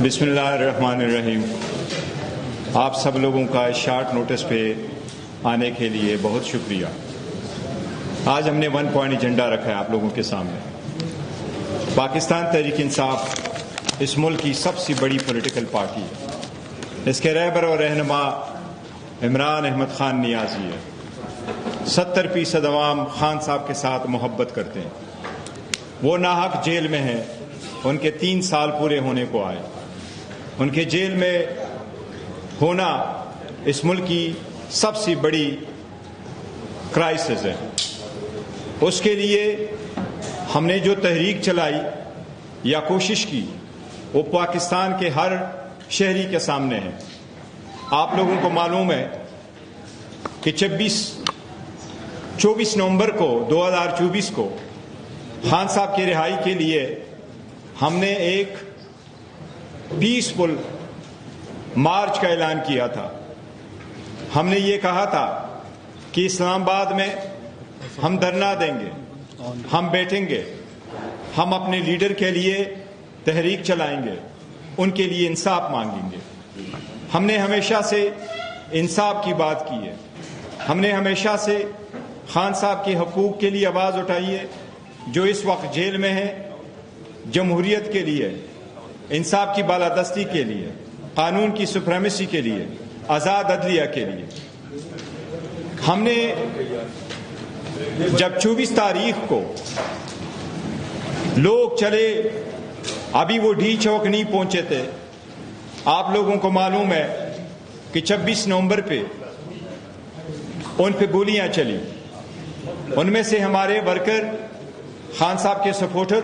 بسم اللہ الرحمن الرحیم۔ آپ سب لوگوں کا شارٹ نوٹس پہ آنے کے لیے بہت شکریہ۔ آج ہم نے 1 پوائنٹ ایجنڈا رکھا ہے آپ لوگوں کے سامنے۔ پاکستان تحریک انصاف اس ملک کی سب سے بڑی پولیٹیکل پارٹی ہے۔ اس کے رہبر اور رہنما عمران احمد خان نیازی ہے۔ 70% عوام خان صاحب کے ساتھ محبت کرتے ہیں۔ وہ ناحق جیل میں ہیں، ان کے 3 سال پورے ہونے کو آئے۔ ان کے جیل میں ہونا اس ملک کی سب سے بڑی کرائسس ہے۔ اس کے لیے ہم نے جو تحریک چلائی یا کوشش کی وہ پاکستان کے ہر شہری کے سامنے ہے۔ آپ لوگوں کو معلوم ہے کہ 24 نومبر کو 2024 کو خان صاحب کی رہائی کے لیے ہم نے ایک پیسفل مارچ کا اعلان کیا تھا۔ ہم نے یہ کہا تھا کہ اسلام آباد میں ہم دھرنا دیں گے، ہم بیٹھیں گے، ہم اپنے لیڈر کے لیے تحریک چلائیں گے، ان کے لیے انصاف مانگیں گے۔ ہم نے ہمیشہ سے انصاف کی بات کی ہے۔ ہم نے ہمیشہ سے خان صاحب کے حقوق کے لیے آواز اٹھائی ہے، جو اس وقت جیل میں ہیں، جمہوریت کے لیے، انصاف کی بالادستی کے لیے، قانون کی سپریمیسی کے لیے، آزاد عدلیہ کے لیے۔ ہم نے جب 24 تاریخ کو لوگ چلے، ابھی وہ ڈی چوک نہیں پہنچے تھے۔ آپ لوگوں کو معلوم ہے کہ 26 نومبر پہ ان پہ گولیاں چلی۔ ان میں سے ہمارے ورکر، خان صاحب کے سپورٹر،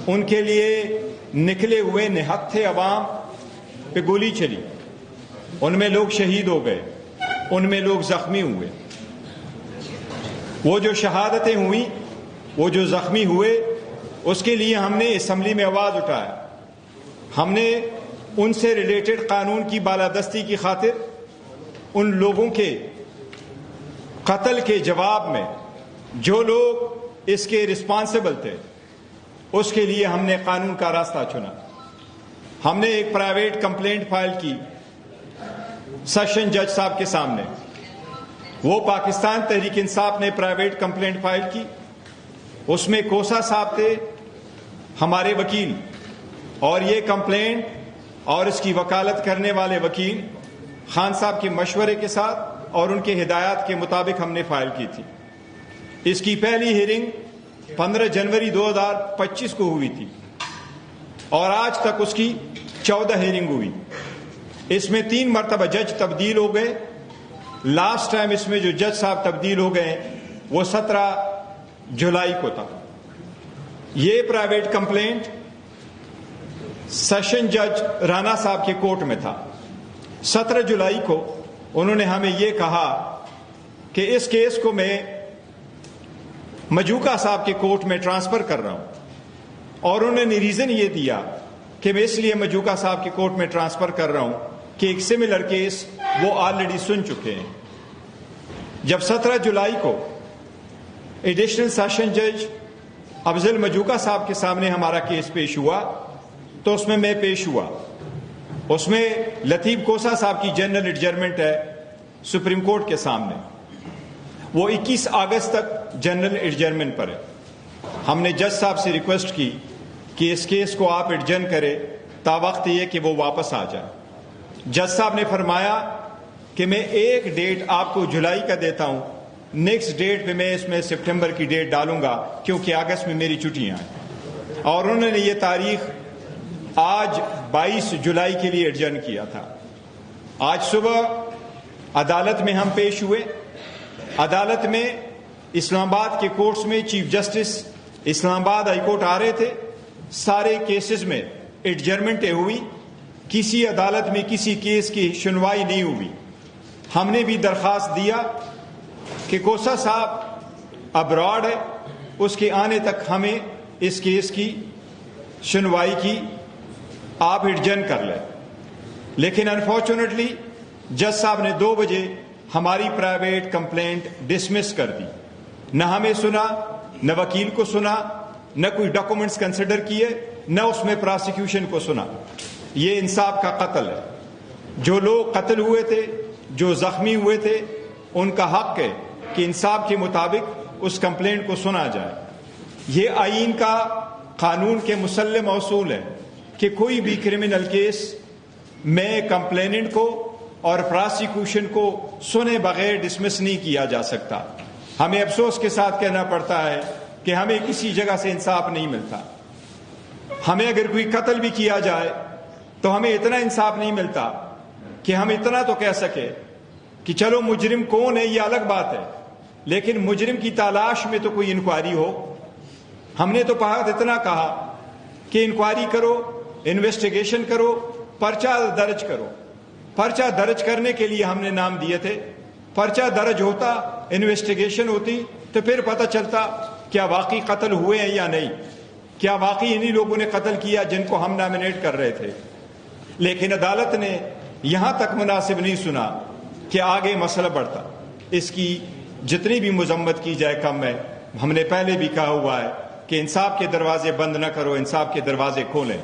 ان کے لیے نکلے ہوئے نہت تھے، عوام پہ گولی چلی۔ ان میں لوگ شہید ہو گئے، ان میں لوگ زخمی ہوئے۔ وہ جو شہادتیں ہوئیں، وہ جو زخمی ہوئے، اس کے لیے ہم نے اسمبلی میں آواز اٹھایا۔ ہم نے ان سے ریلیٹڈ قانون کی بالادستی کی خاطر ان لوگوں کے قتل کے جواب میں جو لوگ اس کے رسپانسبل تھے، اس کے لیے ہم نے قانون کا راستہ چنا۔ ہم نے ایک پرائیویٹ کمپلینٹ فائل کی سیشن جج صاحب کے سامنے۔ وہ پاکستان تحریک انصاف نے پرائیویٹ کمپلینٹ فائل کی۔ اس میں کوسا صاحب تھے ہمارے وکیل، اور یہ کمپلینٹ اور اس کی وکالت کرنے والے وکیل خان صاحب کے مشورے کے ساتھ اور ان کے ہدایات کے مطابق ہم نے فائل کی تھی۔ اس کی پہلی ہیئرنگ 15 جنوری 2025 کو ہوئی تھی، اور آج تک اس کی 14 ہیئرنگ ہوئی۔ اس میں 3 مرتبہ جج تبدیل ہو گئے۔ لاسٹ ٹائم اس میں جو جج صاحب تبدیل ہو گئے وہ 17 جولائی کو تھا۔ یہ پرائیویٹ کمپلینٹ سیشن جج رانا صاحب کے کورٹ میں تھا۔ 17 جولائی کو انہوں نے ہمیں یہ کہا کہ اس کیس کو میں مجوکا صاحب کے کورٹ میں ٹرانسفر کر رہا ہوں، اور انہوں نے ریزن یہ دیا کہ میں اس لیے مجوکا صاحب کے کورٹ میں ٹرانسفر کر رہا ہوں کہ ایک سملر کیس وہ آلریڈی سن چکے ہیں۔ جب 17 جولائی کو ایڈیشنل سیشن جج افضل مجوکا صاحب کے سامنے ہمارا کیس پیش ہوا تو اس میں پیش ہوا۔ اس میں لطیف کوسا صاحب کی جنرل ایڈجرمنٹ ہے سپریم کورٹ کے سامنے۔ وہ 21 اگست تک جنرل ایڈجرمنٹ پر ہے۔ ہم نے جج صاحب سے ریکویسٹ کی کہ اس کیس کو آپ ایڈجرن کریں تا وقت یہ کہ وہ واپس آ جائے۔ جج صاحب نے فرمایا کہ میں ایک ڈیٹ آپ کو جولائی کا دیتا ہوں، نیکسٹ ڈیٹ پہ میں اس میں سپٹمبر کی ڈیٹ ڈالوں گا کیونکہ اگست میں میری چھٹیاں ہیں۔ اور انہوں نے یہ تاریخ آج 22 جولائی کے لیے ایڈجرن کیا تھا۔ آج صبح عدالت میں ہم پیش ہوئے۔ عدالت میں اسلام آباد کے کورٹس میں چیف جسٹس اسلام آباد ہائی کورٹ آ رہے تھے۔ سارے کیسز میں ایڈجرمنٹیں ہوئی، کسی عدالت میں کسی کیس کی سنوائی نہیں ہوئی۔ ہم نے بھی درخواست دیا کہ کوسا صاحب ابراڈ ہے، اس کے آنے تک ہمیں اس کیس کی سنوائی کی آپ ایڈجرن کر لیں، لیکن انفارچونیٹلی جج صاحب نے 2 بجے ہماری پرائیویٹ کمپلینٹ ڈسمس کر دی۔ نہ ہمیں سنا، نہ وکیل کو سنا، نہ کوئی ڈاکومنٹس کنسیڈر کیے، نہ اس میں پراسیکیوشن کو سنا۔ یہ انصاف کا قتل ہے. جو لوگ قتل ہوئے تھے، جو زخمی ہوئے تھے، ان کا حق ہے کہ انصاف کے مطابق اس کمپلینٹ کو سنا جائے. یہ آئین کا، قانون کے مسلم اصول ہے کہ کوئی بھی کرمنل کیس میں کمپلیننٹ کو اور پراسیکیوشن کو سنے بغیر ڈسمس نہیں کیا جا سکتا. ہمیں افسوس کے ساتھ کہنا پڑتا ہے کہ ہمیں کسی جگہ سے انصاف نہیں ملتا. ہمیں اگر کوئی قتل بھی کیا جائے تو ہمیں اتنا انصاف نہیں ملتا کہ ہم اتنا تو کہہ سکے کہ چلو مجرم کون ہے یہ الگ بات ہے، لیکن مجرم کی تلاش میں تو کوئی انکوائری ہو. ہم نے تو اتنا کہا کہ انکوائری کرو، انویسٹیگیشن کرو، پرچہ درج کرو. پرچہ درج کرنے کے لیے ہم نے نام دیے تھے. پرچہ درج ہوتا، انویسٹیگیشن ہوتی تو پھر پتہ چلتا کیا واقعی قتل ہوئے ہیں یا نہیں، کیا واقعی انہی لوگوں نے قتل کیا جن کو ہم نامنیٹ کر رہے تھے. لیکن عدالت نے یہاں تک مناسب نہیں سنا کہ آگے مسئلہ بڑھتا. اس کی جتنی بھی مذمت کی جائے کم ہے. ہم نے پہلے بھی کہا ہوا ہے کہ انصاف کے دروازے بند نہ کرو، انصاف کے دروازے کھولیں.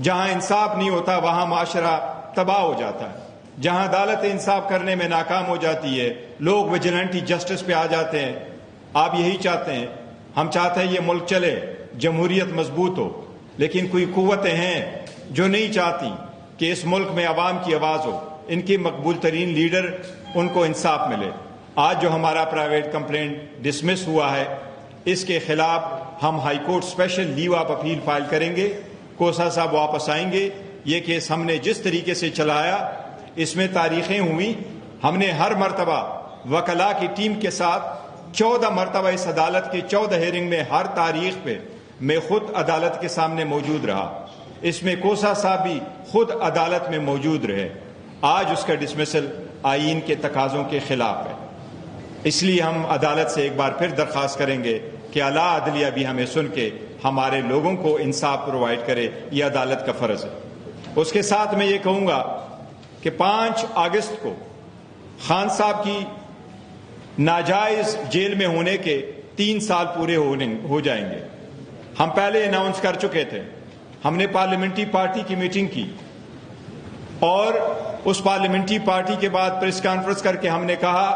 جہاں انصاف نہیں ہوتا وہاں معاشرہ تباہ ہو جاتا ہے. جہاں عدالت انصاف کرنے میں ناکام ہو جاتی ہے، لوگ ویجیلنٹی جسٹس پہ آ جاتے ہیں. آپ یہی چاہتے ہیں، ہم چاہتے ہیں یہ ملک چلے، جمہوریت مضبوط ہو، لیکن کوئی قوتیں ہیں جو نہیں چاہتی کہ اس ملک میں عوام کی آواز ہو، ان کی مقبول ترین لیڈر ان کو انصاف ملے. آج جو ہمارا پرائیویٹ کمپلینٹ ڈسمس ہوا ہے، اس کے خلاف ہم high court special leave of appeal file کریں گے. کوسا صاحب واپس آئیں گے. یہ کیس ہم نے جس طریقے سے چلایا اس میں تاریخیں ہوئی. ہم نے ہر مرتبہ وکلاء کی ٹیم کے ساتھ 14 مرتبہ اس عدالت کے 14 ہیئرنگ میں ہر تاریخ پہ میں خود عدالت کے سامنے موجود رہا. اس میں کوسا صاحب بھی خود عدالت میں موجود رہے. آج اس کا ڈسمسل آئین کے تقاضوں کے خلاف ہے. اس لیے ہم عدالت سے ایک بار پھر درخواست کریں گے کہ اعلیٰ عدلیہ بھی ہمیں سن کے ہمارے لوگوں کو انصاف پرووائڈ کرے. یہ عدالت کا فرض ہے. اس کے ساتھ میں یہ کہوں گا کہ 5 اگست کو خان صاحب کی ناجائز جیل میں ہونے کے 3 سال پورے ہو جائیں گے. ہم پہلے اناؤنس کر چکے تھے. ہم نے پارلیمنٹری پارٹی کی میٹنگ کی اور اس پارلیمنٹری پارٹی کے بعد پریس کانفرنس کر کے ہم نے کہا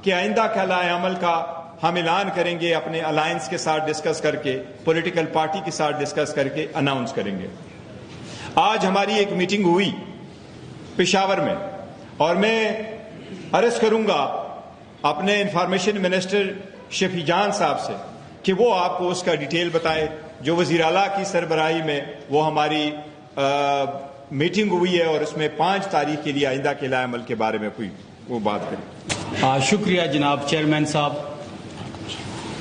کہ آئندہ کہلائے عمل کا ہم اعلان کریں گے، اپنے الائنس کے ساتھ ڈسکس کر کے، پولیٹیکل پارٹی کے ساتھ ڈسکس کر کے اناؤنس کریں گے. آج ہماری ایک میٹنگ ہوئی پشاور میں اور میں عرض کروں گا اپنے انفارمیشن منسٹر شفیع جان صاحب سے کہ وہ آپ کو اس کا ڈیٹیل بتائے. جو وزیر اعلیٰ کی سربراہی میں وہ ہماری میٹنگ ہوئی ہے اور اس میں 5 تاریخ کے لیے آئندہ کے عمل کے بارے میں کوئی وہ بات کریں. شکریہ جناب چیئرمین صاحب.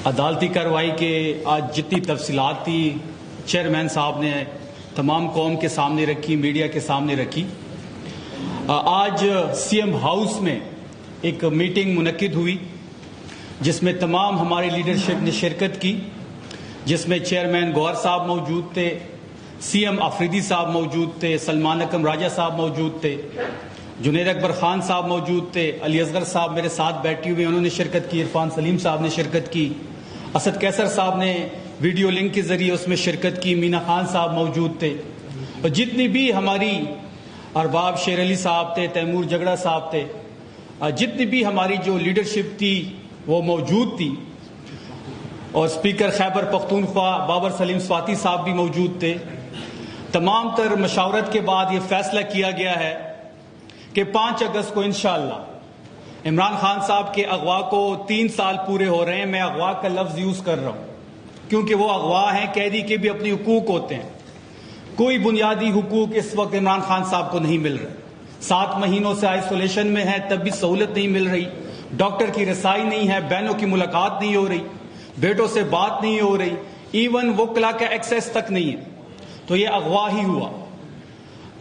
عدالتی کارروائی کے آج جتنی تفصیلات تھی چیئرمین صاحب نے تمام قوم کے سامنے رکھی، میڈیا کے سامنے رکھی. آج سی ایم ہاؤس میں ایک میٹنگ منعقد ہوئی جس میں تمام ہماری لیڈرشپ نے شرکت کی، جس میں چیئرمین گوہر صاحب موجود تھے، سی ایم آفریدی صاحب موجود تھے، سلمان اکرم راجہ صاحب موجود تھے، جنید اکبر خان صاحب موجود تھے، علی اصغر صاحب میرے ساتھ بیٹھے ہوئے انہوں نے شرکت کی، عرفان سلیم صاحب نے شرکت کی، اسد کیسر صاحب نے ویڈیو لنک کے ذریعے اس میں شرکت کی، مینا خان صاحب موجود تھے، اور جتنی بھی ہماری ارباب شیر علی صاحب تھے، تیمور جگڑا صاحب تھے، جتنی بھی ہماری جو لیڈرشپ تھی وہ موجود تھی، اور اسپیکر خیبر پختونخوا بابر سلیم سواتی صاحب بھی موجود تھے. تمام تر مشاورت کے بعد یہ فیصلہ کیا گیا ہے کہ 5 اگست کو انشاءاللہ عمران خان صاحب کے اغوا کو 3 سال پورے ہو رہے ہیں. میں اغوا کا لفظ یوز کر رہا ہوں کیونکہ وہ اغوا ہیں، قیدی کے بھی اپنے حقوق ہوتے ہیں. کوئی بنیادی حقوق اس وقت عمران خان صاحب کو نہیں مل رہے. 7 مہینوں سے آئسولیشن میں ہے تب بھی سہولت نہیں مل رہی، ڈاکٹر کی رسائی نہیں ہے، بہنوں کی ملاقات نہیں ہو رہی، بیٹوں سے بات نہیں ہو رہی، ایون وکلا کا ایکسیس تک نہیں ہے. تو یہ اغوا ہی ہوا.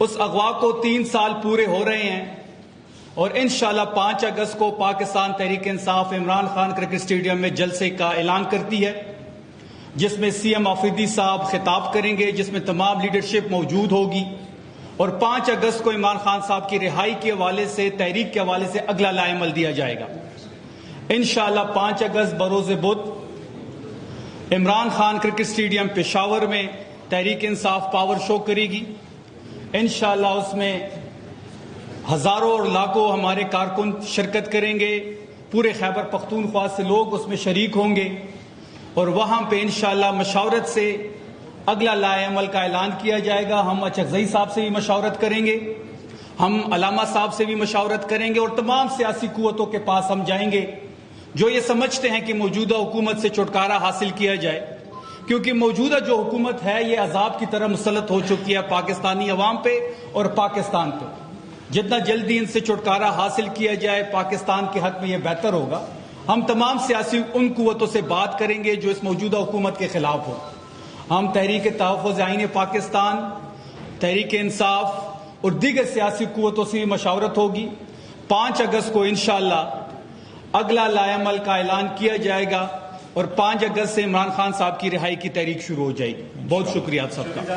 اس اغوا کو 3 سال پورے ہو رہے ہیں اور انشاءاللہ 5 اگست کو پاکستان تحریک انصاف عمران خان کرکٹ اسٹیڈیم میں جلسے کا اعلان کرتی ہے جس میں سی ایم آفریدی صاحب خطاب کریں گے، جس میں تمام لیڈرشپ موجود ہوگی، اور 5 اگست کو عمران خان صاحب کی رہائی کے حوالے سے، تحریک کے حوالے سے اگلا لائحہ دیا جائے گا. انشاءاللہ 5 اگست بروز بدھ عمران خان کرکٹ اسٹیڈیم پشاور میں تحریک انصاف پاور شو کرے گی. انشاءاللہ اس میں ہزاروں اور لاکھوں ہمارے کارکن شرکت کریں گے، پورے خیبر پختونخوا سے لوگ اس میں شریک ہوں گے، اور وہاں پہ انشاءاللہ مشاورت سے اگلا لائحہ عمل کا اعلان کیا جائے گا۔ ہم اچکزئی صاحب سے بھی مشاورت کریں گے، ہم علامہ صاحب سے بھی مشاورت کریں گے، اور تمام سیاسی قوتوں کے پاس ہم جائیں گے جو یہ سمجھتے ہیں کہ موجودہ حکومت سے چھٹکارا حاصل کیا جائے، کیونکہ موجودہ جو حکومت ہے یہ عذاب کی طرح مسلط ہو چکی ہے پاکستانی عوام پہ اور پاکستان پہ۔ جتنا جلدی ان سے چھٹکارا حاصل کیا جائے پاکستان کے حق میں یہ بہتر ہوگا۔ ہم تمام سیاسی ان قوتوں سے بات کریں گے جو اس موجودہ حکومت کے خلاف ہو۔ ہم تحریک تحفظ آئین پاکستان، تحریک انصاف اور دیگر سیاسی قوتوں سے بھی مشاورت ہوگی۔ 5 اگست کو انشاءاللہ اگلا لائحہ عمل کا اعلان کیا جائے گا، اور 5 اگست سے عمران خان صاحب کی رہائی کی تحریک شروع ہو جائے گی۔ بہت شکریہ آپ سب کا۔